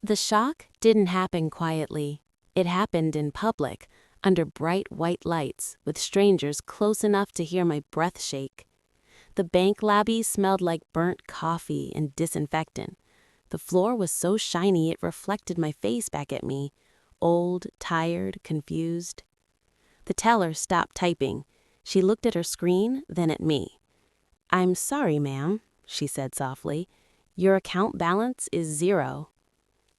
The shock didn't happen quietly. It happened in public, under bright white lights, with strangers close enough to hear my breath shake. The bank lobby smelled like burnt coffee and disinfectant. The floor was so shiny it reflected my face back at me, old, tired, confused. The teller stopped typing. She looked at her screen, then at me. "I'm sorry, ma'am," she said softly. "Your account balance is 0.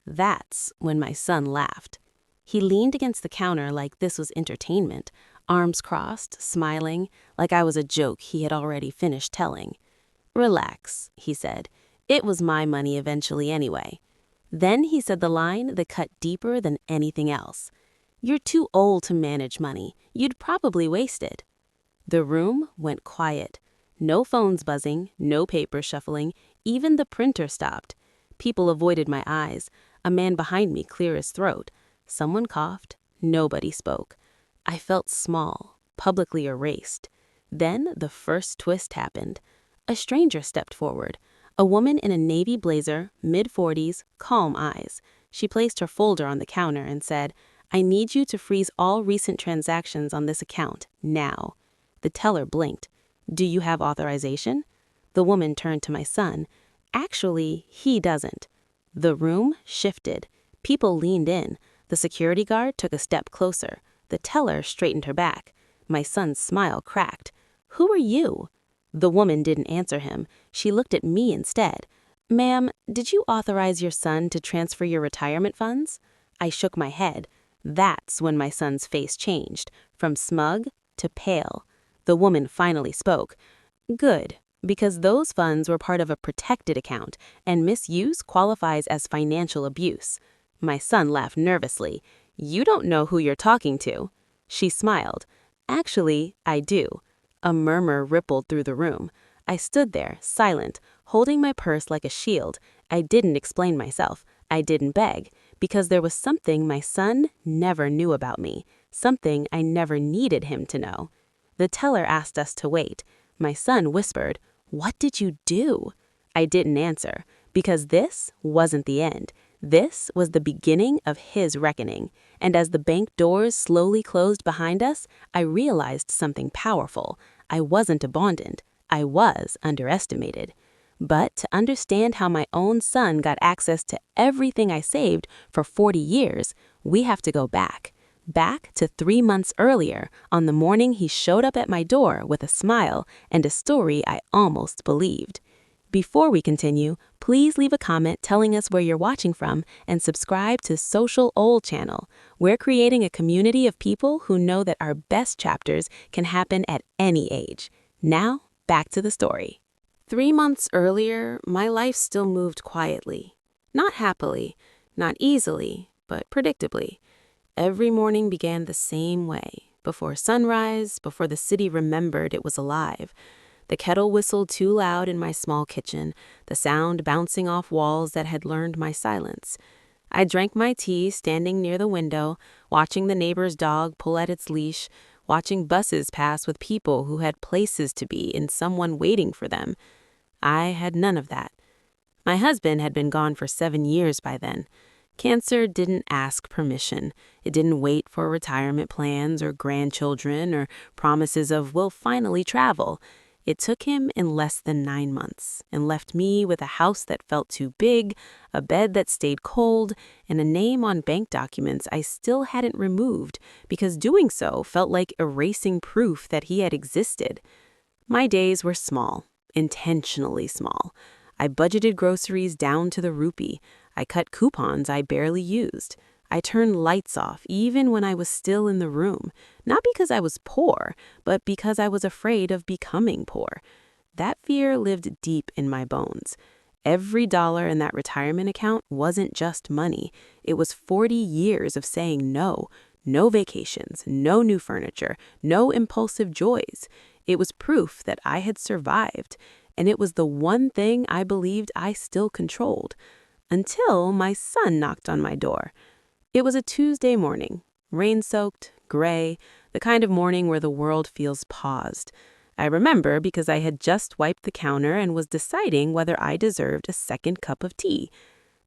That's when my son laughed. He leaned against the counter like this was entertainment, arms crossed, smiling, like I was a joke he had already finished telling. "Relax," he said. "It was my money eventually anyway." Then he said the line that cut deeper than anything else. "You're too old to manage money. You'd probably waste it." The room went quiet. No phones buzzing, no paper shuffling, even the printer stopped. People avoided my eyes. A man behind me cleared his throat. Someone coughed. Nobody spoke. I felt small, publicly erased. Then the first twist happened. A stranger stepped forward. A woman in a navy blazer, mid-40s, calm eyes. She placed her folder on the counter and said, "I need you to freeze all recent transactions on this account, now." The teller blinked. "Do you have authorization?" The woman turned to my son. "Actually, he doesn't." The room shifted. People leaned in. The security guard took a step closer. The teller straightened her back. My son's smile cracked. "Who are you?" The woman didn't answer him. She looked at me instead. "Ma'am, did you authorize your son to transfer your retirement funds?" I shook my head. That's when my son's face changed, from smug to pale. The woman finally spoke. "Good, because those funds were part of a protected account, and misuse qualifies as financial abuse." My son laughed nervously. "You don't know who you're talking to." She smiled. "Actually, I do." A murmur rippled through the room. I stood there, silent, holding my purse like a shield. I didn't explain myself. I didn't beg, because there was something my son never knew about me, something I never needed him to know. The teller asked us to wait. My son whispered, "What did you do?" I didn't answer, because this wasn't the end. This was the beginning of his reckoning. And as the bank doors slowly closed behind us, I realized something powerful. I wasn't abandoned. I was underestimated. But to understand how my own son got access to everything I saved for 40 years, we have to go back. Back to 3 months earlier, on the morning he showed up at my door with a smile and a story I almost believed. Before we continue, please leave a comment telling us where you're watching from and subscribe to Social Old channel. We're creating a community of people who know that our best chapters can happen at any age. Now, back to the story. 3 months earlier, my life still moved quietly. Not happily, not easily, but predictably. Every morning began the same way. Before sunrise, before the city remembered it was alive. The kettle whistled too loud in my small kitchen, the sound bouncing off walls that had learned my silence. I drank my tea standing near the window, watching the neighbor's dog pull at its leash, watching buses pass with people who had places to be and someone waiting for them. I had none of that. My husband had been gone for 7 years by then. Cancer didn't ask permission. It didn't wait for retirement plans or grandchildren or promises of "we'll finally travel." It took him in less than 9 months and left me with a house that felt too big, a bed that stayed cold, and a name on bank documents I still hadn't removed because doing so felt like erasing proof that he had existed. My days were small, intentionally small. I budgeted groceries down to the rupee. I cut coupons I barely used. I turned lights off even when I was still in the room, not because I was poor, but because I was afraid of becoming poor. That fear lived deep in my bones. Every dollar in that retirement account wasn't just money. It was 40 years of saying no. No vacations, no new furniture, no impulsive joys. It was proof that I had survived, and it was the one thing I believed I still controlled. Until my son knocked on my door. It was a Tuesday morning, rain-soaked, gray, the kind of morning where the world feels paused. I remember because I had just wiped the counter and was deciding whether I deserved a second cup of tea.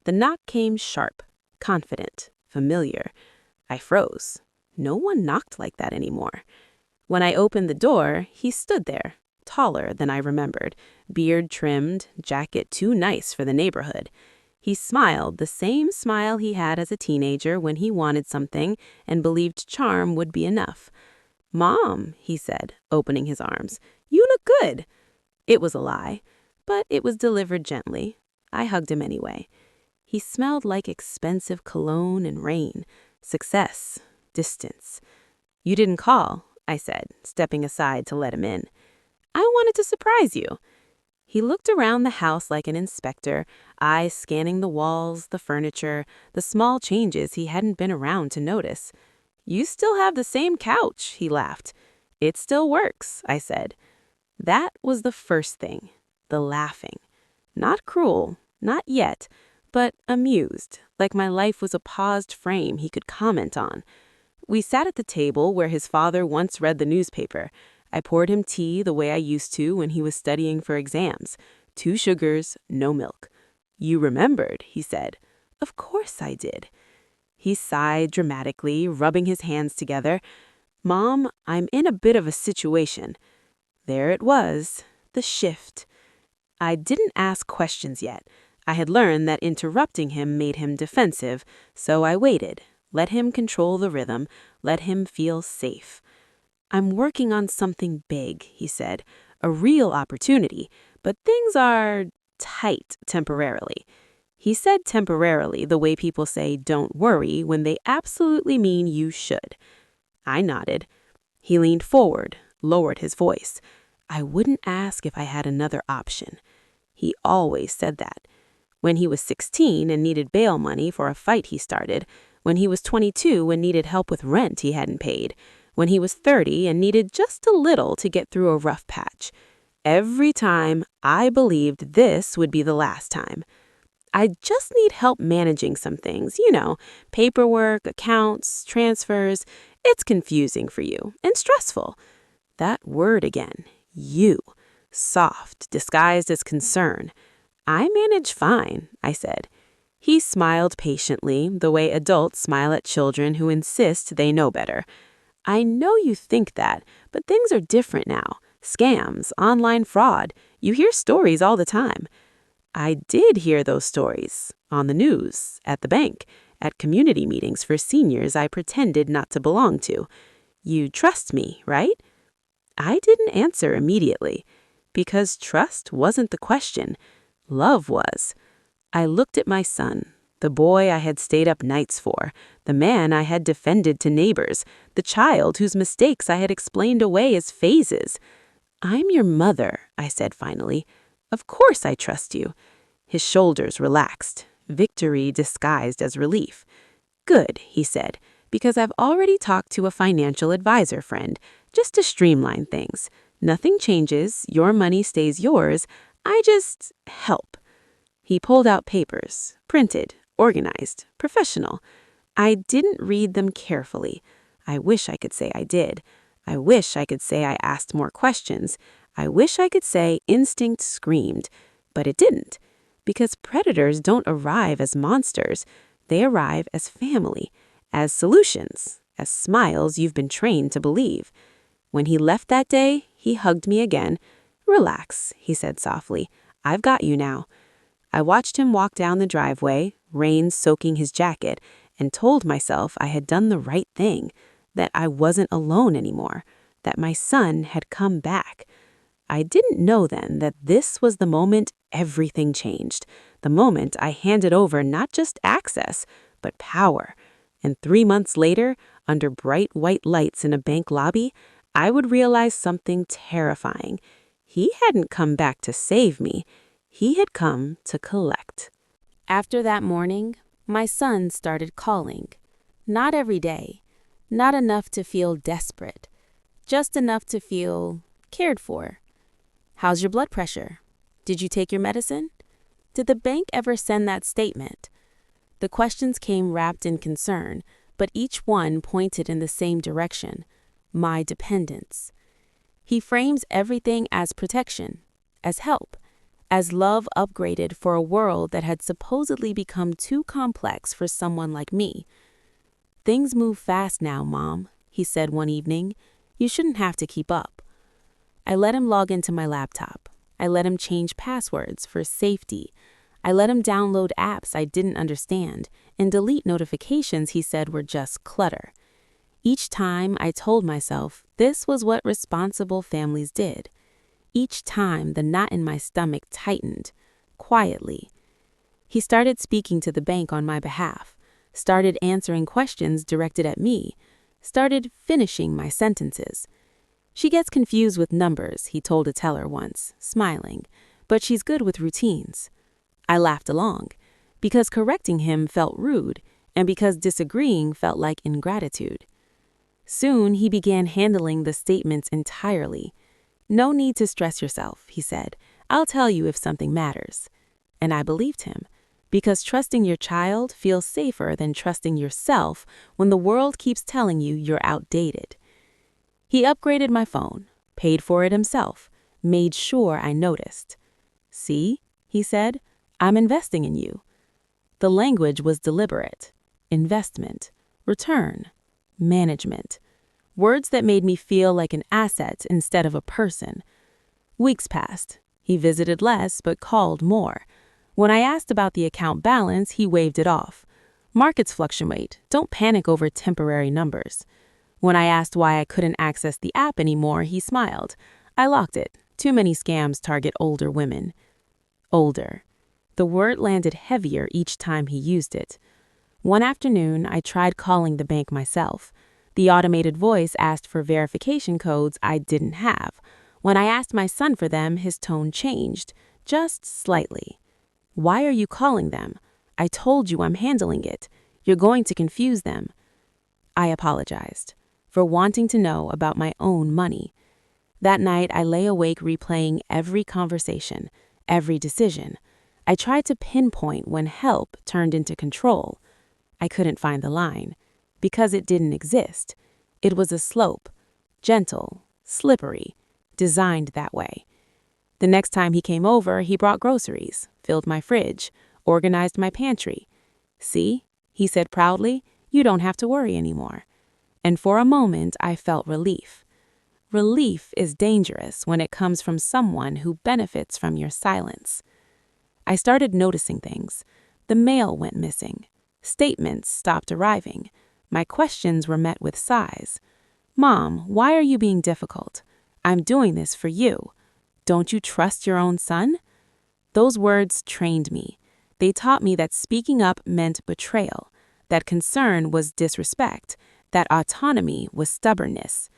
The knock came sharp, confident, familiar. I froze. No one knocked like that anymore. When I opened the door, he stood there, taller than I remembered, beard trimmed, jacket too nice for the neighborhood. He smiled the same smile he had as a teenager when he wanted something and believed charm would be enough. "Mom," he said, opening his arms, "you look good." It was a lie, but it was delivered gently. I hugged him anyway. He smelled like expensive cologne and rain, success, distance. "You didn't call," I said, stepping aside to let him in. "I wanted to surprise you." He looked around the house like an inspector, eyes scanning the walls, the furniture, the small changes he hadn't been around to notice. "You still have the same couch," he laughed. "It still works," I said. That was the first thing, the laughing. Not cruel, not yet, but amused, like my life was a paused frame he could comment on. We sat at the table where his father once read the newspaper. I poured him tea the way I used to when he was studying for exams. 2 sugars, no milk. "You remembered," he said. "Of course I did." He sighed dramatically, rubbing his hands together. "Mom, I'm in a bit of a situation." There it was, the shift. I didn't ask questions yet. I had learned that interrupting him made him defensive, so I waited, let him control the rhythm, let him feel safe. "I'm working on something big," he said, "a real opportunity, but things are tight temporarily." He said temporarily the way people say don't worry when they absolutely mean you should. I nodded. He leaned forward, lowered his voice. "I wouldn't ask if I had another option." He always said that. When he was 16 and needed bail money for a fight he started, when he was 22 and needed help with rent he hadn't paid, when he was 30 and needed just a little to get through a rough patch. Every time, I believed this would be the last time. "I just need help managing some things, paperwork, accounts, transfers. It's confusing for you and stressful." That word again, you, soft, disguised as concern. "I manage fine," I said. He smiled patiently, the way adults smile at children who insist they know better. "I know you think that, but things are different now. Scams, online fraud. You hear stories all the time." I did hear those stories, on the news, at the bank, at community meetings for seniors I pretended not to belong to. "You trust me, right?" I didn't answer immediately, because trust wasn't the question. Love was. I looked at my son, the boy I had stayed up nights for, the man I had defended to neighbors, the child whose mistakes I had explained away as phases. "I'm your mother," I said finally. "Of course I trust you." His shoulders relaxed, victory disguised as relief. "Good," he said, "because I've already talked to a financial advisor friend, just to streamline things. Nothing changes, your money stays yours, I just help." He pulled out papers, printed, organized, professional. I didn't read them carefully. I wish I could say I did. I wish I could say I asked more questions. I wish I could say instinct screamed. But it didn't. Because predators don't arrive as monsters. They arrive as family, as solutions, as smiles you've been trained to believe. When he left that day, he hugged me again. "Relax," he said softly. "I've got you now." I watched him walk down the driveway, rain soaking his jacket, and told myself I had done the right thing, that I wasn't alone anymore, that my son had come back. I didn't know then that this was the moment everything changed, the moment I handed over not just access, but power. And 3 months later, under bright white lights in a bank lobby, I would realize something terrifying. He hadn't come back to save me. He had come to collect. After that morning, my son started calling. Not every day. Not enough to feel desperate. Just enough to feel cared for. "How's your blood pressure? Did you take your medicine? Did the bank ever send that statement?" The questions came wrapped in concern, but each one pointed in the same direction: my dependence. He frames everything as protection, as help, as love upgraded for a world that had supposedly become too complex for someone like me. "Things move fast now, Mom," he said one evening. "You shouldn't have to keep up." I let him log into my laptop. I let him change passwords for safety. I let him download apps I didn't understand and delete notifications he said were just clutter. Each time I told myself this was what responsible families did. Each time the knot in my stomach tightened, quietly. He started speaking to the bank on my behalf, started answering questions directed at me, started finishing my sentences. "She gets confused with numbers," he told a teller once, smiling, "but she's good with routines." I laughed along, because correcting him felt rude and because disagreeing felt like ingratitude. Soon he began handling the statements entirely. "No need to stress yourself," he said. "I'll tell you if something matters." And I believed him, because trusting your child feels safer than trusting yourself when the world keeps telling you you're outdated. He upgraded my phone, paid for it himself, made sure I noticed. "See," he said, "I'm investing in you." The language was deliberate. Investment, return, management. Words that made me feel like an asset instead of a person. Weeks passed. He visited less but called more. When I asked about the account balance, he waved it off. "Markets fluctuate. Don't panic over temporary numbers." When I asked why I couldn't access the app anymore, he smiled. "I locked it. Too many scams target older women." Older. The word landed heavier each time he used it. One afternoon, I tried calling the bank myself. The automated voice asked for verification codes I didn't have. When I asked my son for them, his tone changed, just slightly. "Why are you calling them? I told you I'm handling it. You're going to confuse them." I apologized for wanting to know about my own money. That night, I lay awake replaying every conversation, every decision. I tried to pinpoint when help turned into control. I couldn't find the line, because it didn't exist. It was a slope, gentle, slippery, designed that way. The next time he came over, he brought groceries, filled my fridge, organized my pantry. "See," he said proudly, "you don't have to worry anymore." And for a moment, I felt relief. Relief is dangerous when it comes from someone who benefits from your silence. I started noticing things. The mail went missing. Statements stopped arriving. My questions were met with sighs. "Mom, why are you being difficult? I'm doing this for you. Don't you trust your own son?" Those words trained me. They taught me that speaking up meant betrayal, that concern was disrespect, that autonomy was stubbornness.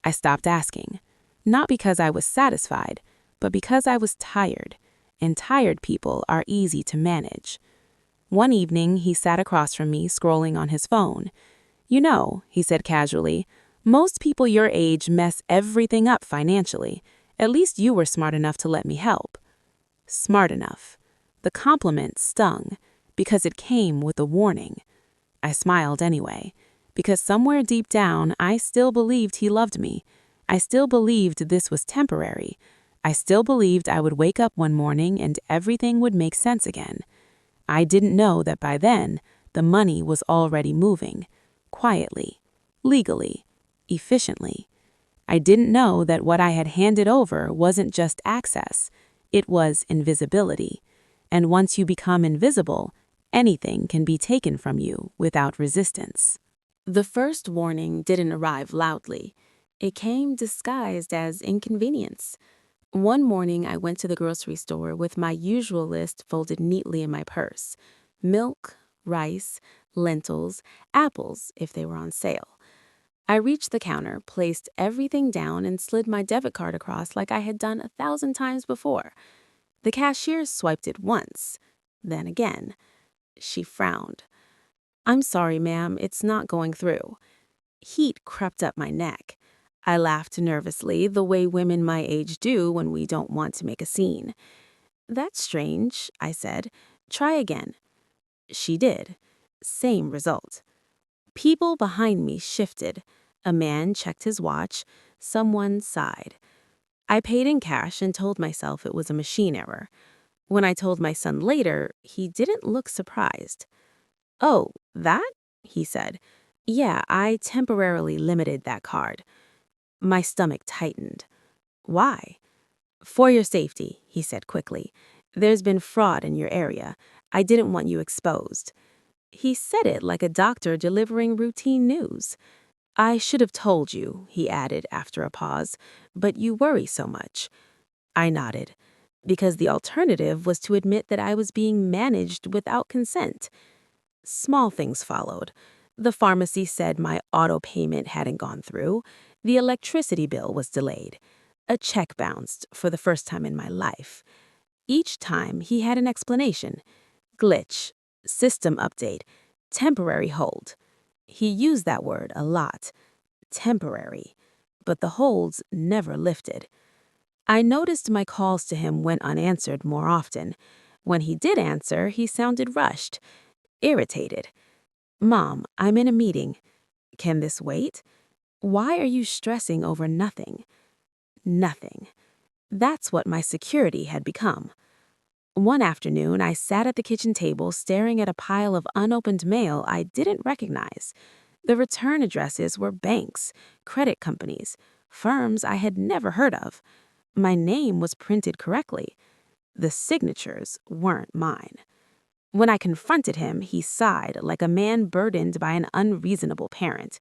I stopped asking, not because I was satisfied, but because I was tired, and tired people are easy to manage. One evening, he sat across from me, scrolling on his phone. "You know," he said casually, "most people your age mess everything up financially. At least you were smart enough to let me help." Smart enough. The compliment stung, because it came with a warning. I smiled anyway, because somewhere deep down, I still believed he loved me. I still believed this was temporary. I still believed I would wake up one morning and everything would make sense again. I didn't know that by then, the money was already moving, quietly, legally, efficiently. I didn't know that what I had handed over wasn't just access, it was invisibility. And once you become invisible, anything can be taken from you without resistance. The first warning didn't arrive loudly. It came disguised as inconvenience. One morning, I went to the grocery store with my usual list folded neatly in my purse: milk, rice, lentils, apples if they were on sale. I reached the counter, placed everything down, and slid my debit card across like I had done 1,000 times before. The cashier swiped it once, then again. She frowned. "I'm sorry, ma'am, it's not going through." Heat crept up my neck. I laughed nervously, the way women my age do when we don't want to make a scene. "That's strange," I said. "Try again." She did. Same result. People behind me shifted. A man checked his watch. Someone sighed. I paid in cash and told myself it was a machine error. When I told my son later, he didn't look surprised. "Oh, that?" he said. "Yeah, I temporarily limited that card." My stomach tightened. "Why?" "For your safety," he said quickly. "There's been fraud in your area. I didn't want you exposed." He said it like a doctor delivering routine news. "I should have told you," he added after a pause, "but you worry so much." I nodded, because the alternative was to admit that I was being managed without consent. Small things followed. The pharmacy said my auto payment hadn't gone through. The electricity bill was delayed. A check bounced for the first time in my life. Each time he had an explanation. Glitch, system update, temporary hold. He used that word a lot. Temporary. But the holds never lifted. I noticed my calls to him went unanswered more often. When he did answer, he sounded rushed, irritated. "Mom, I'm in a meeting. Can this wait? Why are you stressing over nothing?" Nothing. That's what my security had become. One afternoon, I sat at the kitchen table staring at a pile of unopened mail I didn't recognize. The return addresses were banks, credit companies, firms I had never heard of. My name was printed correctly. The signatures weren't mine. When I confronted him, he sighed like a man burdened by an unreasonable parent.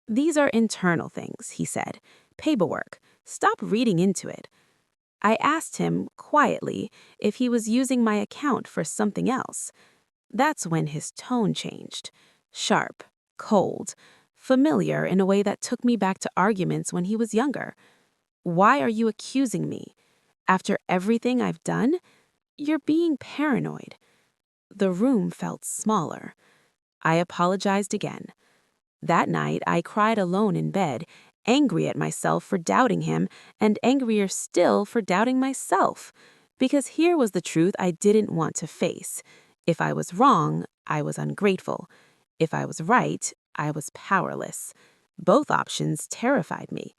"These are internal things," he said. "Paperwork. Stop reading into it." I asked him, quietly, if he was using my account for something else. That's when his tone changed. Sharp, cold, familiar in a way that took me back to arguments when he was younger. "Why are you accusing me? After everything I've done? You're being paranoid." The room felt smaller. I apologized again. That night, I cried alone in bed, angry at myself for doubting him, and angrier still for doubting myself. Because here was the truth I didn't want to face. If I was wrong, I was ungrateful. If I was right, I was powerless. Both options terrified me.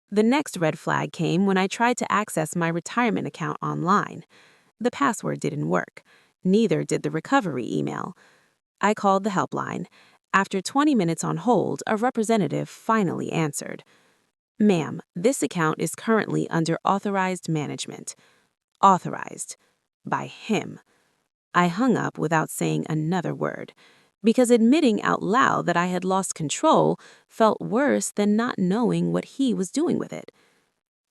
The next red flag came when I tried to access my retirement account online. The password didn't work. Neither did the recovery email. I called the helpline. After 20 minutes on hold, a representative finally answered. "Ma'am, this account is currently under authorized management." Authorized. By him. I hung up without saying another word, because admitting out loud that I had lost control felt worse than not knowing what he was doing with it.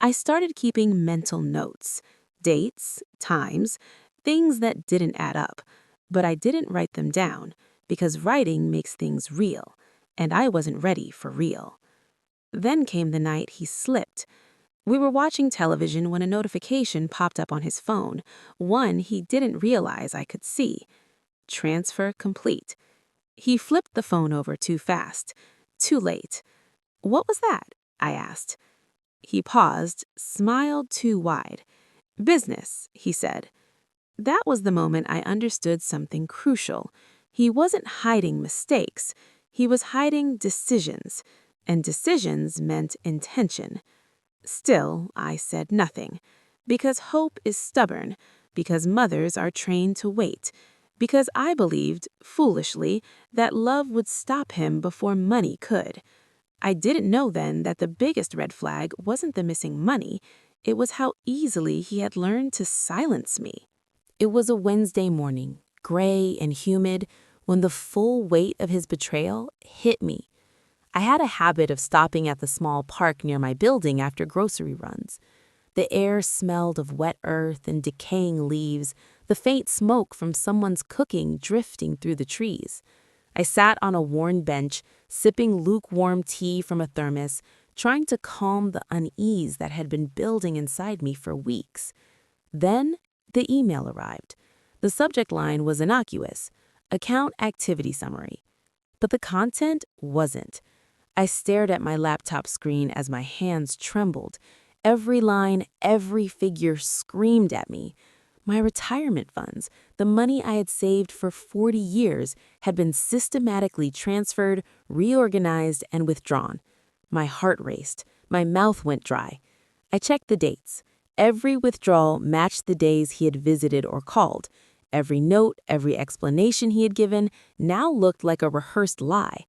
I started keeping mental notes, dates, times, things that didn't add up, but I didn't write them down because writing makes things real, and I wasn't ready for real. Then came the night he slipped. We were watching television when a notification popped up on his phone, one he didn't realize I could see. Transfer complete. He flipped the phone over too fast. Too late. "What was that?" I asked. He paused, smiled too wide. "Business," he said. That was the moment I understood something crucial. He wasn't hiding mistakes. He was hiding decisions. And decisions meant intention. Still, I said nothing. Because hope is stubborn. Because mothers are trained to wait. Because I believed, foolishly, that love would stop him before money could. I didn't know then that the biggest red flag wasn't the missing money. It was how easily he had learned to silence me. It was a Wednesday morning, gray and humid, when the full weight of his betrayal hit me. I had a habit of stopping at the small park near my building after grocery runs. The air smelled of wet earth and decaying leaves, the faint smoke from someone's cooking drifting through the trees. I sat on a worn bench, sipping lukewarm tea from a thermos, trying to calm the unease that had been building inside me for weeks. Then the email arrived. The subject line was innocuous, account activity summary. But the content wasn't. I stared at my laptop screen as my hands trembled. Every line, every figure screamed at me. My retirement funds, the money I had saved for 40 years, had been systematically transferred, reorganized, and withdrawn. My heart raced. My mouth went dry. I checked the dates. Every withdrawal matched the days he had visited or called. Every note, every explanation he had given now looked like a rehearsed lie.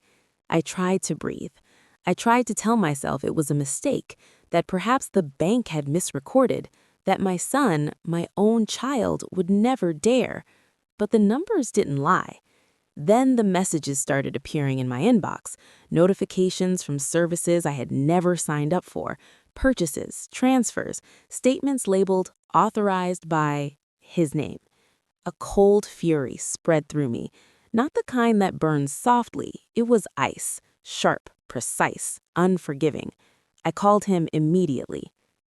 I tried to breathe. I tried to tell myself it was a mistake, that perhaps the bank had misrecorded, that my son, my own child, would never dare. But the numbers didn't lie. Then the messages started appearing in my inbox, notifications from services I had never signed up for, purchases, transfers, statements labeled authorized by his name. A cold fury spread through me, not the kind that burns softly. It was ice, sharp, precise, unforgiving. I called him immediately.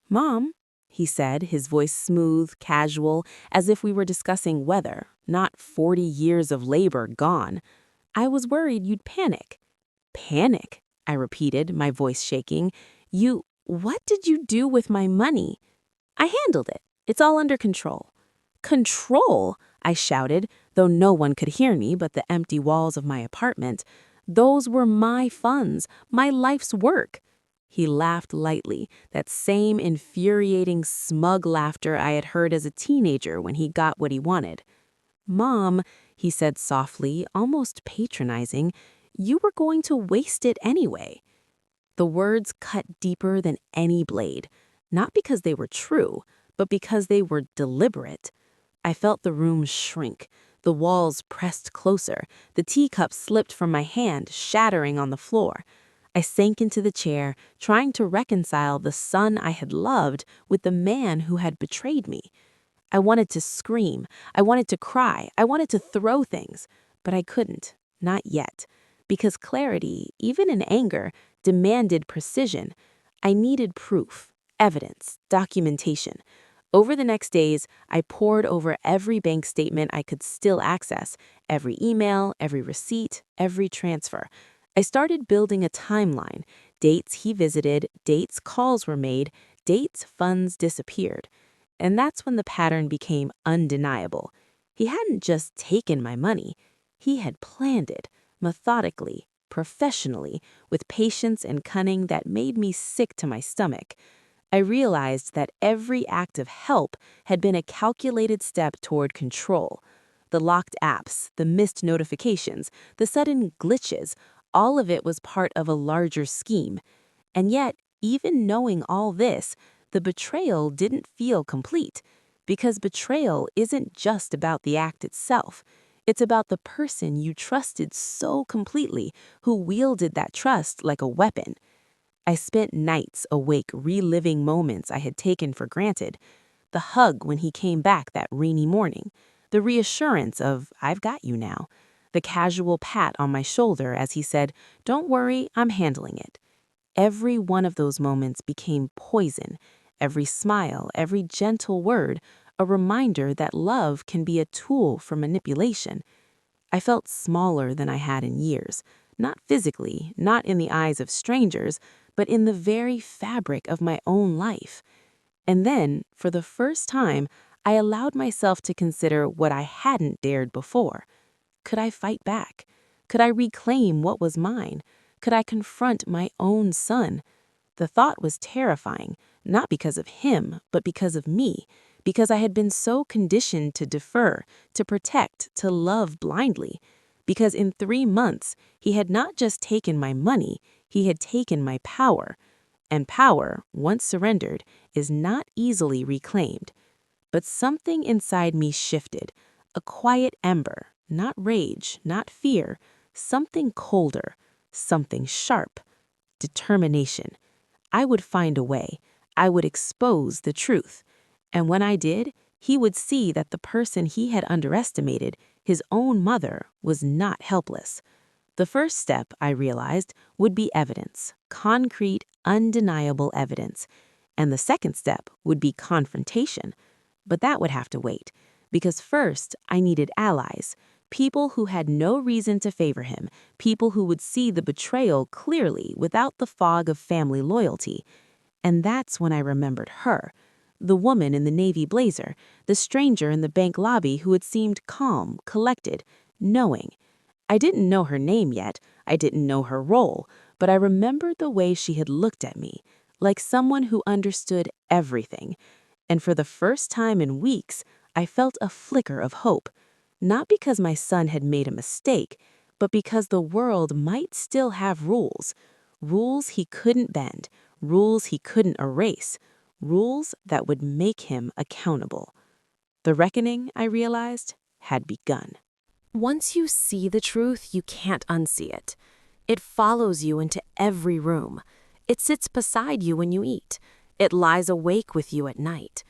"Mom," he said, his voice smooth, casual, as if we were discussing weather, not 40 years of labor gone. "I was worried you'd panic." "Panic?" I repeated, my voice shaking. What did you do with my money?" "I handled it. It's all under control." "Control?" I shouted, though no one could hear me but the empty walls of my apartment. "Those were my funds, my life's work." He laughed lightly, that same infuriating, smug laughter I had heard as a teenager when he got what he wanted. "Mom," he said softly, almost patronizing, "you were going to waste it anyway." The words cut deeper than any blade, not because they were true, but because they were deliberate. I felt the room shrink, the walls pressed closer, the teacup slipped from my hand, shattering on the floor. I sank into the chair, trying to reconcile the son I had loved with the man who had betrayed me. I wanted to scream, I wanted to cry, I wanted to throw things, but I couldn't, not yet, because clarity, even in anger, demanded precision. I needed proof, evidence, documentation. Over the next days, I pored over every bank statement I could still access, every email, every receipt, every transfer. I started building a timeline, dates he visited, dates calls were made, dates funds disappeared. And that's when the pattern became undeniable. He hadn't just taken my money. He had planned it, methodically, professionally, with patience and cunning that made me sick to my stomach. I realized that every act of help had been a calculated step toward control. The locked apps, the missed notifications, the sudden glitches, all of it was part of a larger scheme. And yet, even knowing all this, the betrayal didn't feel complete, because betrayal isn't just about the act itself. It's about the person you trusted so completely, who wielded that trust like a weapon. I spent nights awake reliving moments I had taken for granted. The hug when he came back that rainy morning, the reassurance of, "I've got you now," the casual pat on my shoulder as he said, "Don't worry, I'm handling it." Every one of those moments became poison, every smile, every gentle word, a reminder that love can be a tool for manipulation. I felt smaller than I had in years, not physically, not in the eyes of strangers, but in the very fabric of my own life. And then, for the first time, I allowed myself to consider what I hadn't dared before. Could I fight back? Could I reclaim what was mine? Could I confront my own son? The thought was terrifying, not because of him, but because of me, because I had been so conditioned to defer, to protect, to love blindly. Because in 3 months, he had not just taken my money, he had taken my power. And power, once surrendered, is not easily reclaimed. But something inside me shifted, a quiet ember, not rage, not fear, something colder, something sharp, determination. I would find a way. I would expose the truth. And when I did, he would see that the person he had underestimated, his own mother, was not helpless. The first step, I realized, would be evidence, concrete, undeniable evidence. And the second step would be confrontation. But that would have to wait, because first I needed allies, people who had no reason to favor him, people who would see the betrayal clearly without the fog of family loyalty. And that's when I remembered her, the woman in the navy blazer, the stranger in the bank lobby who had seemed calm, collected, knowing. I didn't know her name yet, I didn't know her role, but I remembered the way she had looked at me, like someone who understood everything. And for the first time in weeks, I felt a flicker of hope, not because my son had made a mistake, but because the world might still have rules. Rules he couldn't bend, rules he couldn't erase, rules that would make him accountable. The reckoning, I realized, had begun. Once you see the truth, you can't unsee it. It follows you into every room. It sits beside you when you eat. It lies awake with you at night.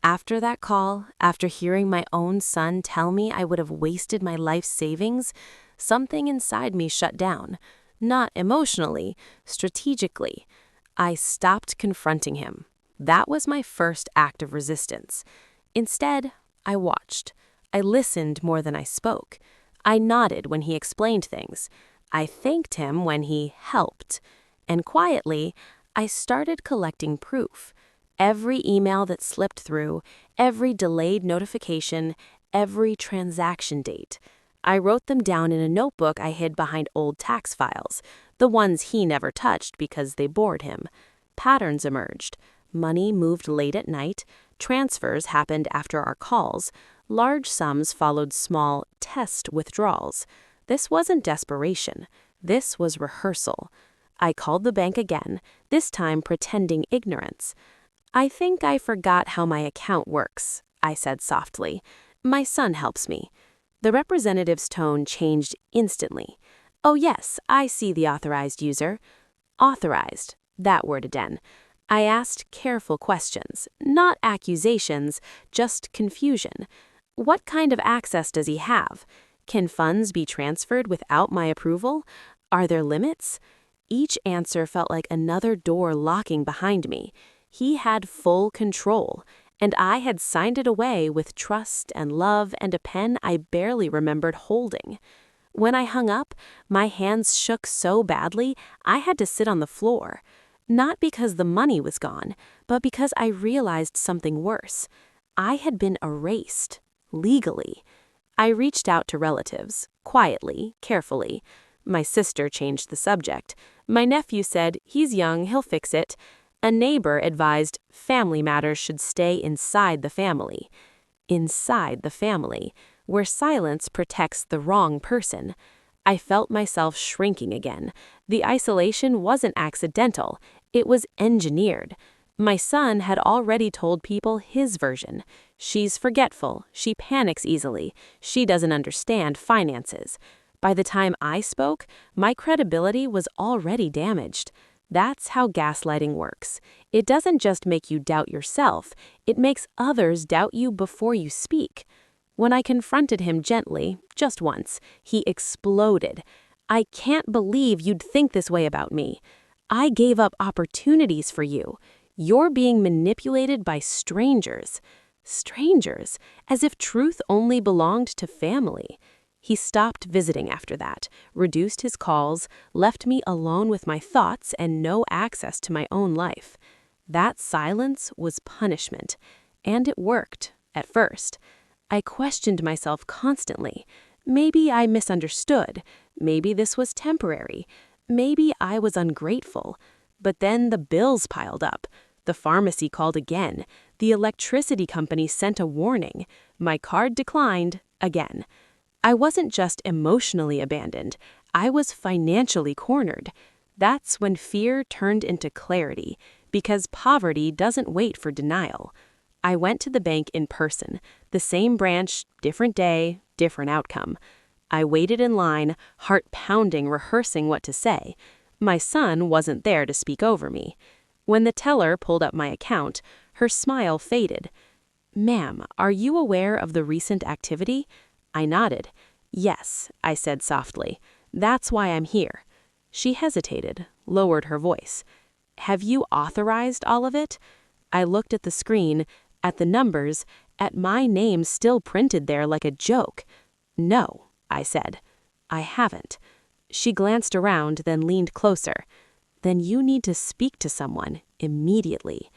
After that call, after hearing my own son tell me I would have wasted my life savings, something inside me shut down. Not emotionally, strategically. I stopped confronting him. That was my first act of resistance. Instead, I watched. I listened more than I spoke. I nodded when he explained things. I thanked him when he helped. And quietly, I started collecting proof. Every email that slipped through, every delayed notification, every transaction date. I wrote them down in a notebook I hid behind old tax files, the ones he never touched because they bored him. Patterns emerged. Money moved late at night. Transfers happened after our calls. Large sums followed small test withdrawals. This wasn't desperation. This was rehearsal. I called the bank again, this time pretending ignorance. "I think I forgot how my account works," I said softly. "My son helps me." The representative's tone changed instantly. "Oh yes, I see the authorized user." Authorized, that word again. I asked careful questions, not accusations, just confusion. What kind of access does he have? Can funds be transferred without my approval? Are there limits? Each answer felt like another door locking behind me. He had full control, and I had signed it away with trust and love and a pen I barely remembered holding. When I hung up, my hands shook so badly I had to sit on the floor. Not because the money was gone, but because I realized something worse. I had been erased, legally. I reached out to relatives, quietly, carefully. My sister changed the subject. My nephew said, "He's young, he'll fix it." A neighbor advised family matters should stay inside the family. Inside the family, where silence protects the wrong person. I felt myself shrinking again. The isolation wasn't accidental, it was engineered. My son had already told people his version. "She's forgetful, she panics easily, she doesn't understand finances." By the time I spoke, my credibility was already damaged. That's how gaslighting works. It doesn't just make you doubt yourself, it makes others doubt you before you speak. When I confronted him gently, just once, he exploded. "I can't believe you'd think this way about me. I gave up opportunities for you. You're being manipulated by strangers." Strangers, as if truth only belonged to family. He stopped visiting after that, reduced his calls, left me alone with my thoughts and no access to my own life. That silence was punishment, and it worked, at first. I questioned myself constantly. Maybe I misunderstood. Maybe this was temporary. Maybe I was ungrateful. But then the bills piled up. The pharmacy called again. The electricity company sent a warning. My card declined again. I wasn't just emotionally abandoned. I was financially cornered. That's when fear turned into clarity, because poverty doesn't wait for denial. I went to the bank in person, the same branch, different day, different outcome. I waited in line, heart pounding, rehearsing what to say. My son wasn't there to speak over me. When the teller pulled up my account, her smile faded. "Ma'am, are you aware of the recent activity?" I nodded. "Yes," I said softly. "That's why I'm here." She hesitated, lowered her voice. "Have you authorized all of it?" I looked at the screen, at the numbers, at my name still printed there like a joke. "No," I said. "I haven't." She glanced around, then leaned closer. "Then you need to speak to someone, immediately."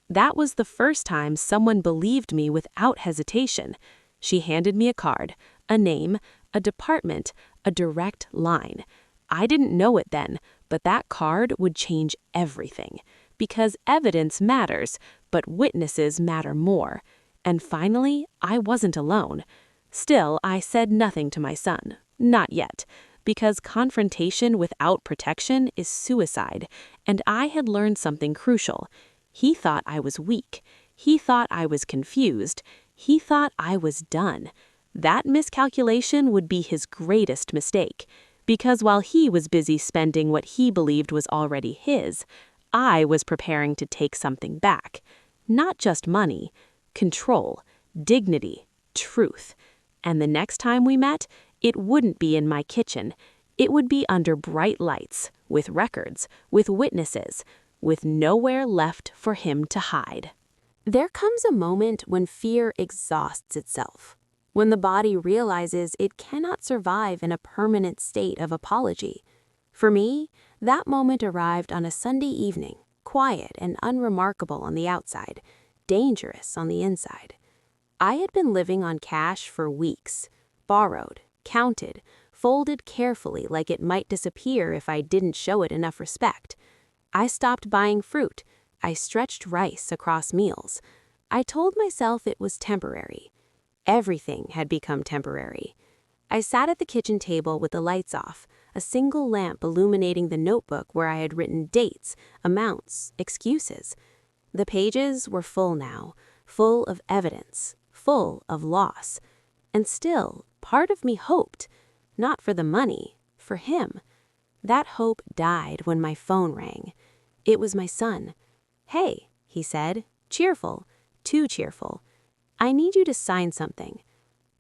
That was the first time someone believed me without hesitation. She handed me a card, a name, a department, a direct line. I didn't know it then, but that card would change everything. because evidence matters, but witnesses matter more. And finally, I wasn't alone. Still, I said nothing to my son. Not yet. Because confrontation without protection is suicide, and I had learned something crucial. He thought I was weak. He thought I was confused. He thought I was done. That miscalculation would be his greatest mistake, because while he was busy spending what he believed was already his, I was preparing to take something back. Not just money, control, dignity, truth. And the next time we met, it wouldn't be in my kitchen. It would be under bright lights, with records, with witnesses, with nowhere left for him to hide. There comes a moment when fear exhausts itself, when the body realizes it cannot survive in a permanent state of apology. For me, that moment arrived on a Sunday evening, quiet and unremarkable on the outside, dangerous on the inside. I had been living on cash for weeks, borrowed, counted, folded carefully like it might disappear if I didn't show it enough respect. I stopped buying fruit. I stretched rice across meals. I told myself it was temporary. Everything had become temporary. I sat at the kitchen table with the lights off, a single lamp illuminating the notebook where I had written dates, amounts, excuses. The pages were full now, full of evidence, full of loss. And still, part of me hoped, not for the money, for him. That hope died when my phone rang. It was my son. "Hey," he said, cheerful, too cheerful. "I need you to sign something."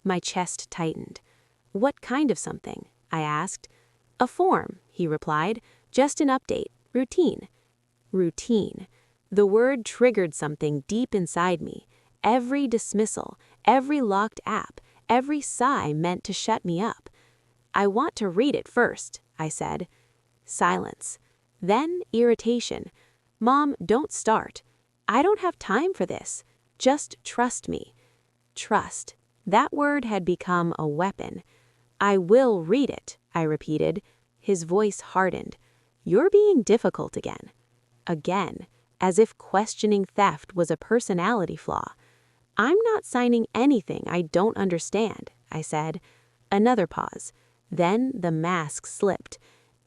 My chest tightened. "What kind of something?" I asked. "A form," he replied. "Just an update. Routine." Routine. The word triggered something deep inside me. Every dismissal, every locked app, every sigh meant to shut me up. "I want to read it first," I said. Silence. Then irritation. "Mom, don't start. I don't have time for this. Just trust me." Trust. That word had become a weapon. "I will read it," I repeated. His voice hardened. "You're being difficult again." Again, as if questioning theft was a personality flaw. "I'm not signing anything I don't understand," I said. Another pause. Then the mask slipped.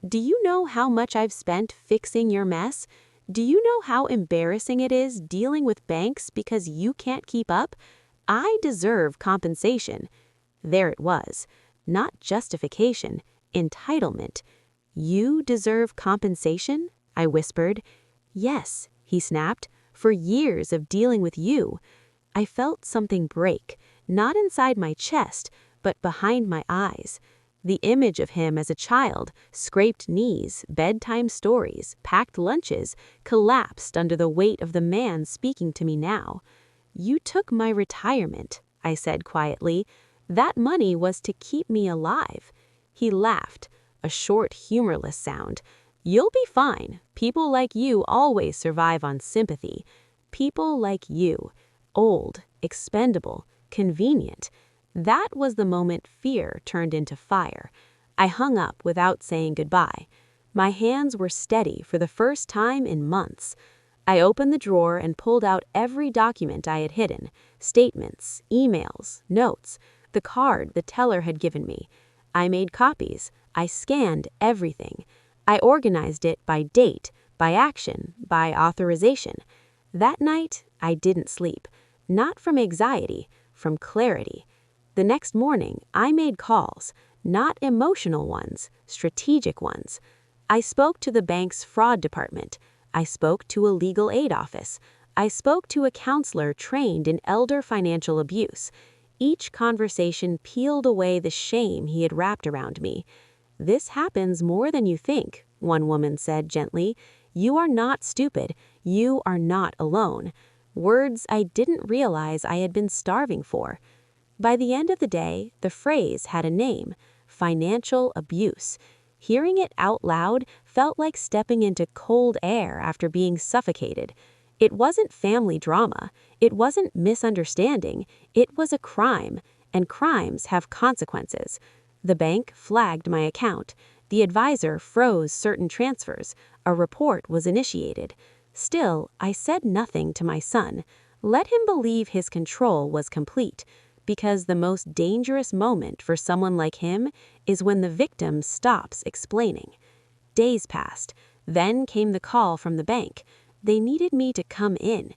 "Do you know how much I've spent fixing your mess? Do you know how embarrassing it is dealing with banks because you can't keep up? I deserve compensation." There it was. Not justification, entitlement. "You deserve compensation?" I whispered. "Yes," he snapped, "for years of dealing with you." I felt something break, not inside my chest, but behind my eyes. The image of him as a child, scraped knees, bedtime stories, packed lunches, collapsed under the weight of the man speaking to me now. "You took my retirement," I said quietly. "That money was to keep me alive." He laughed, a short, humorless sound. "You'll be fine. People like you always survive on sympathy. People like you. Old, expendable, convenient." That was the moment fear turned into fire. I hung up without saying goodbye. My hands were steady for the first time in months. I opened the drawer and pulled out every document I had hidden, statements, emails, notes, the card the teller had given me. I made copies. I scanned everything. I organized it by date, by action, by authorization. That night, I didn't sleep. Not from anxiety, from clarity. The next morning, I made calls, not emotional ones, strategic ones. I spoke to the bank's fraud department. I spoke to a legal aid office. I spoke to a counselor trained in elder financial abuse. Each conversation peeled away the shame he had wrapped around me. "This happens more than you think," one woman said gently. "You are not stupid. You are not alone." Words I didn't realize I had been starving for. By the end of the day, the phrase had a name: financial abuse. Hearing it out loud felt like stepping into cold air after being suffocated. It wasn't family drama. It wasn't misunderstanding. It was a crime, and crimes have consequences. The bank flagged my account. The advisor froze certain transfers. A report was initiated. Still, I said nothing to my son. Let him believe his control was complete, because the most dangerous moment for someone like him is when the victim stops explaining. Days passed. Then came the call from the bank. They needed me to come in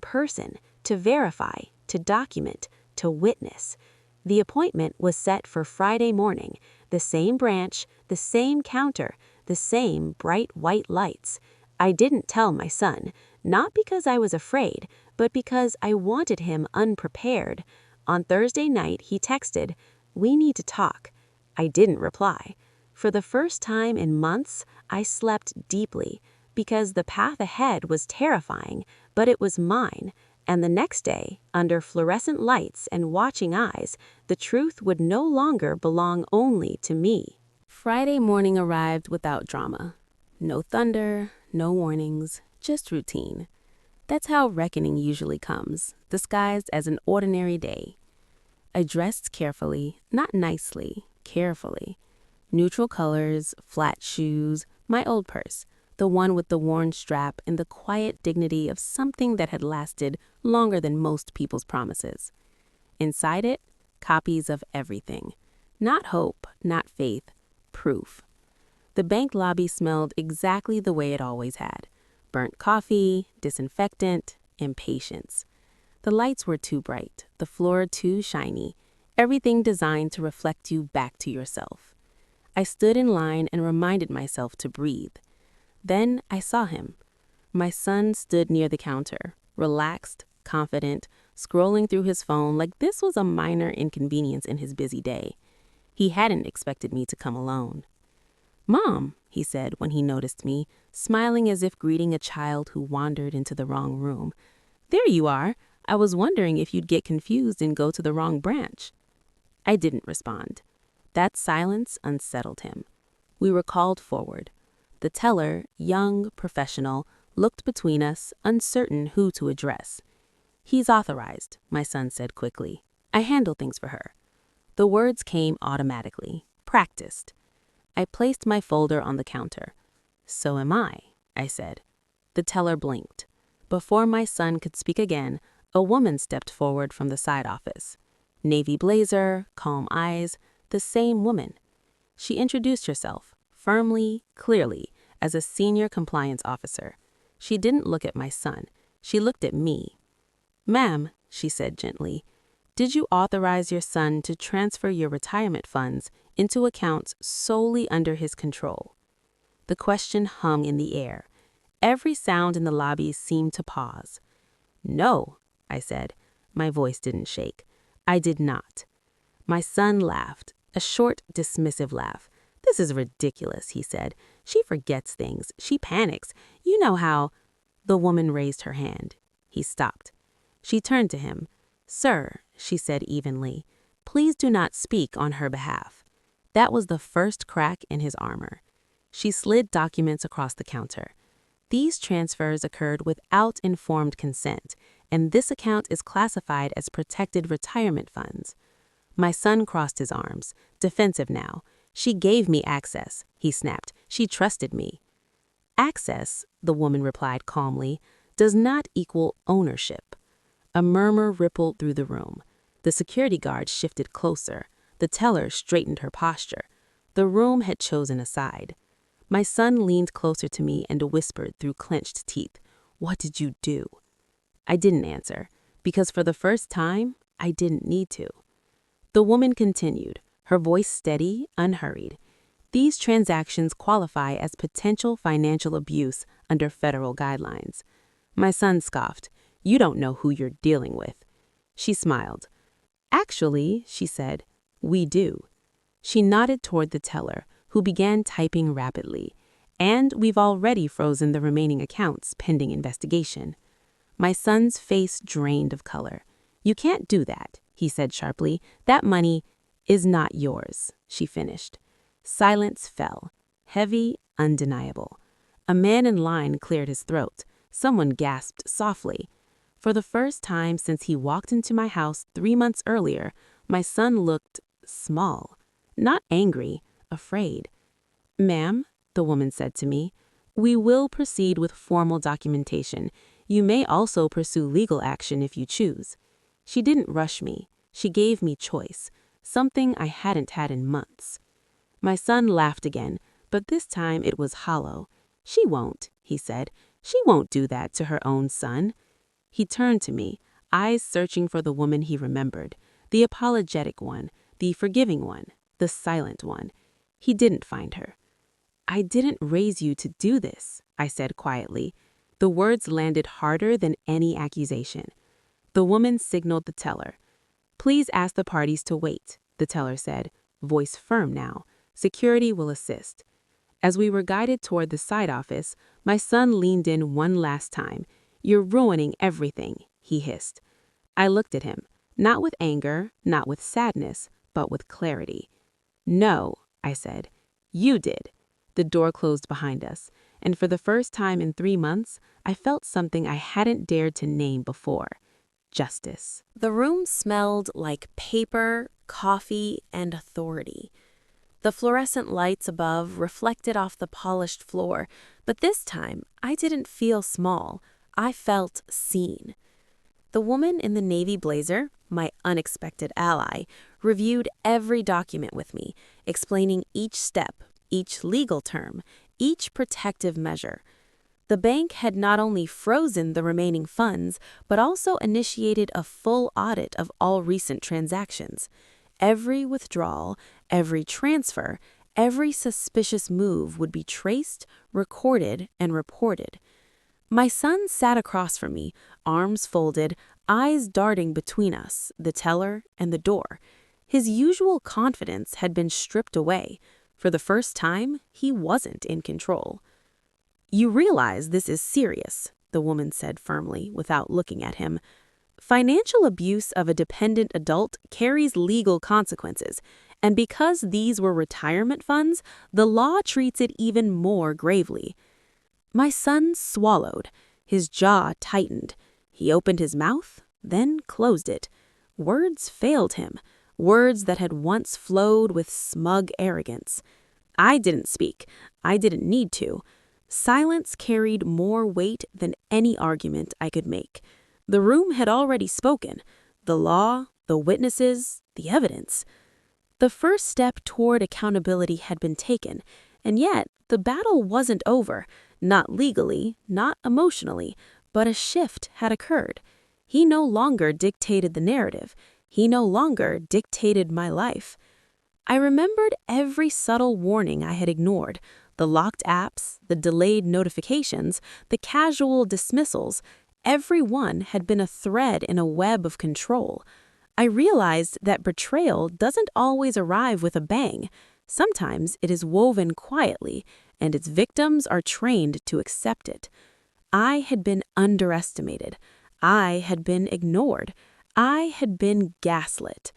person, to verify, to document, to witness. The appointment was set for Friday morning, the same branch, the same counter, the same bright white lights. I didn't tell my son, not because I was afraid, but because I wanted him unprepared. On Thursday night, he texted, "We need to talk." I didn't reply. For the first time in months, I slept deeply, because the path ahead was terrifying, but it was mine. And the next day, under fluorescent lights and watching eyes, the truth would no longer belong only to me. Friday morning arrived without drama. No thunder, no warnings, just routine. That's how reckoning usually comes, disguised as an ordinary day. I dressed carefully, not nicely, carefully. Neutral colors, flat shoes, my old purse, the one with the worn strap and the quiet dignity of something that had lasted longer than most people's promises. Inside it, copies of everything. Not hope, not faith, proof. The bank lobby smelled exactly the way it always had. Burnt coffee, disinfectant, impatience. The lights were too bright, the floor too shiny, everything designed to reflect you back to yourself. I stood in line and reminded myself to breathe. Then I saw him. My son stood near the counter, relaxed, confident, scrolling through his phone like this was a minor inconvenience in his busy day. He hadn't expected me to come alone. "Mom," he said when he noticed me, smiling as if greeting a child who wandered into the wrong room. "There you are. I was wondering if you'd get confused and go to the wrong branch." I didn't respond. That silence unsettled him. We were called forward. The teller, young, professional, looked between us, uncertain who to address. "He's authorized," my son said quickly. "I handle things for her." The words came automatically, practiced. I placed my folder on the counter. "So am I said. The teller blinked. Before my son could speak again, a woman stepped forward from the side office. Navy blazer, calm eyes, the same woman. She introduced herself, firmly, clearly, as a senior compliance officer. She didn't look at my son. She looked at me. "Ma'am," she said gently, "did you authorize your son to transfer your retirement funds into accounts solely under his control?" The question hung in the air. Every sound in the lobby seemed to pause. "No," I said. My voice didn't shake. "I did not." My son laughed, a short, dismissive laugh. "This is ridiculous," he said. "She forgets things. She panics. You know how—" The woman raised her hand. He stopped. She turned to him. "Sir," she said evenly, "please do not speak on her behalf." That was the first crack in his armor. She slid documents across the counter. "These transfers occurred without informed consent, and this account is classified as protected retirement funds." My son crossed his arms, defensive now. "She gave me access," he snapped. "She trusted me." "Access," the woman replied calmly, "does not equal ownership." A murmur rippled through the room. The security guard shifted closer. The teller straightened her posture. The room had chosen a side. My son leaned closer to me and whispered through clenched teeth, "What did you do?" I didn't answer, because for the first time, I didn't need to. The woman continued, her voice steady, unhurried. "These transactions qualify as potential financial abuse under federal guidelines." My son scoffed. "You don't know who you're dealing with." She smiled. "Actually," she said, "we do." She nodded toward the teller, who began typing rapidly. "And we've already frozen the remaining accounts pending investigation." My son's face drained of color. "You can't do that," he said sharply. "That money is not yours," she finished. Silence fell, heavy, undeniable. A man in line cleared his throat. Someone gasped softly. For the first time since he walked into my house 3 months earlier, my son looked small. Not angry, afraid. "Ma'am," the woman said to me, We will proceed with formal documentation. You may also pursue legal action if you choose. She didn't rush me. She gave me choice, something I hadn't had in months. My son laughed again, but this time it was hollow. She won't, he said. She won't do that to her own son. He turned to me, eyes searching for the woman he remembered, the apologetic one, the forgiving one, the silent one. He didn't find her. I didn't raise you to do this, I said quietly. The words landed harder than any accusation. The woman signaled the teller. Please ask the parties to wait, the teller said, voice firm now. Security will assist. As we were guided toward the side office, my son leaned in one last time. You're ruining everything, he hissed. I looked at him, not with anger, not with sadness, but with clarity. No, I said. You did. The door closed behind us, and for the first time in 3 months, I felt something I hadn't dared to name before. Justice. The room smelled like paper, coffee, and authority. The fluorescent lights above reflected off the polished floor, but this time I didn't feel small. I felt seen. The woman in the navy blazer, my unexpected ally, reviewed every document with me, explaining each step, each legal term, each protective measure. The bank had not only frozen the remaining funds, but also initiated a full audit of all recent transactions. Every withdrawal, every transfer, every suspicious move would be traced, recorded, and reported. My son sat across from me, arms folded, eyes darting between us, the teller, and the door. His usual confidence had been stripped away. For the first time, he wasn't in control. You realize this is serious, the woman said firmly, without looking at him. Financial abuse of a dependent adult carries legal consequences, and because these were retirement funds, the law treats it even more gravely. My son swallowed. His jaw tightened. He opened his mouth, then closed it. Words failed him, words that had once flowed with smug arrogance. I didn't speak. I didn't need to. Silence carried more weight than any argument I could make. The room had already spoken. The law, the witnesses, the evidence. The first step toward accountability had been taken, and yet the battle wasn't over. Not legally, not emotionally, but a shift had occurred. He no longer dictated the narrative. He no longer dictated my life. I remembered every subtle warning I had ignored, the locked apps, the delayed notifications, the casual dismissals. Every one had been a thread in a web of control. I realized that betrayal doesn't always arrive with a bang. Sometimes it is woven quietly, and its victims are trained to accept it. I had been underestimated. I had been ignored. I had been gaslit.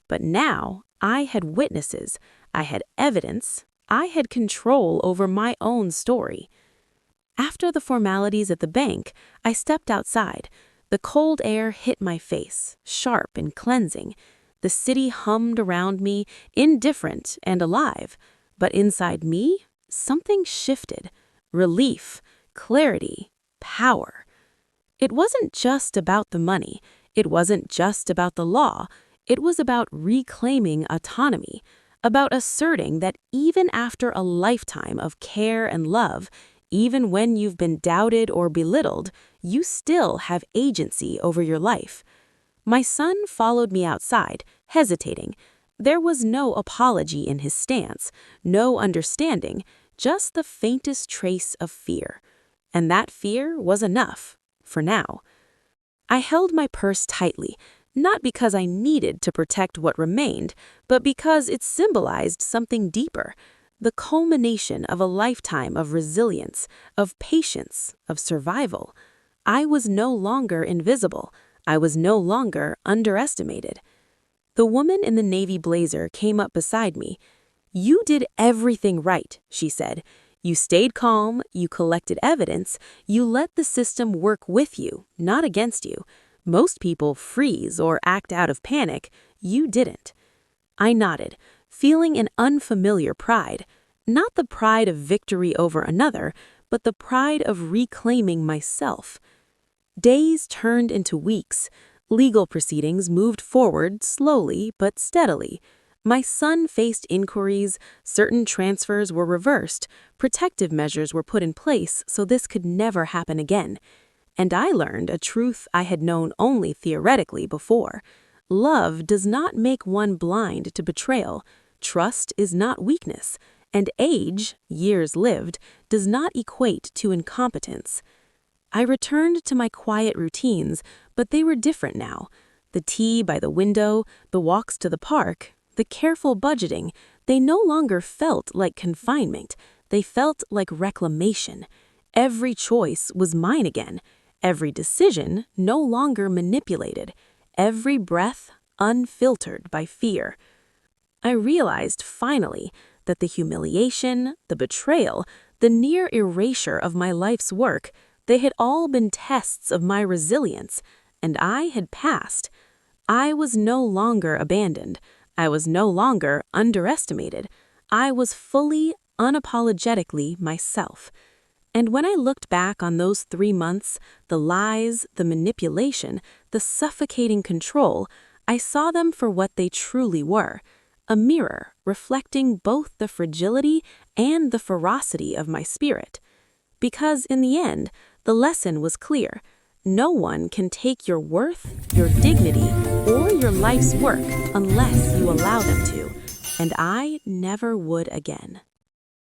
But now I had witnesses. I had evidence. I had control over my own story. After the formalities at the bank, I stepped outside. The cold air hit my face, sharp and cleansing. The city hummed around me, indifferent and alive. But inside me, something shifted. Relief, clarity, power. It wasn't just about the money. It wasn't just about the law. It was about reclaiming autonomy, about asserting that even after a lifetime of care and love, even when you've been doubted or belittled, you still have agency over your life. My son followed me outside, hesitating. There was no apology in his stance, no understanding, just the faintest trace of fear. And that fear was enough, for now. I held my purse tightly, not because I needed to protect what remained, but because it symbolized something deeper, the culmination of a lifetime of resilience, of patience, of survival. I was no longer invisible. I was no longer underestimated. The woman in the navy blazer came up beside me. You did everything right, she said. You stayed calm, you collected evidence, you let the system work with you, not against you. Most people freeze or act out of panic. You didn't. I nodded, feeling an unfamiliar pride. Not the pride of victory over another, but the pride of reclaiming myself. Days turned into weeks. Legal proceedings moved forward slowly but steadily. My son faced inquiries, certain transfers were reversed, protective measures were put in place so this could never happen again. And I learned a truth I had known only theoretically before. Love does not make one blind to betrayal. Trust is not weakness. And age, years lived, does not equate to incompetence. I returned to my quiet routines, but they were different now. The tea by the window, the walks to the park, the careful budgeting, they no longer felt like confinement. They felt like reclamation. Every choice was mine again. Every decision no longer manipulated. Every breath unfiltered by fear. I realized finally that the humiliation, the betrayal, the near erasure of my life's work, they had all been tests of my resilience, and I had passed. I was no longer abandoned. I was no longer underestimated. I was fully, unapologetically myself. And when I looked back on those 3 months, the lies, the manipulation, the suffocating control, I saw them for what they truly were, a mirror reflecting both the fragility and the ferocity of my spirit. Because in the end, the lesson was clear. No one can take your worth, your dignity, or your life's work unless you allow them to. And I never would again.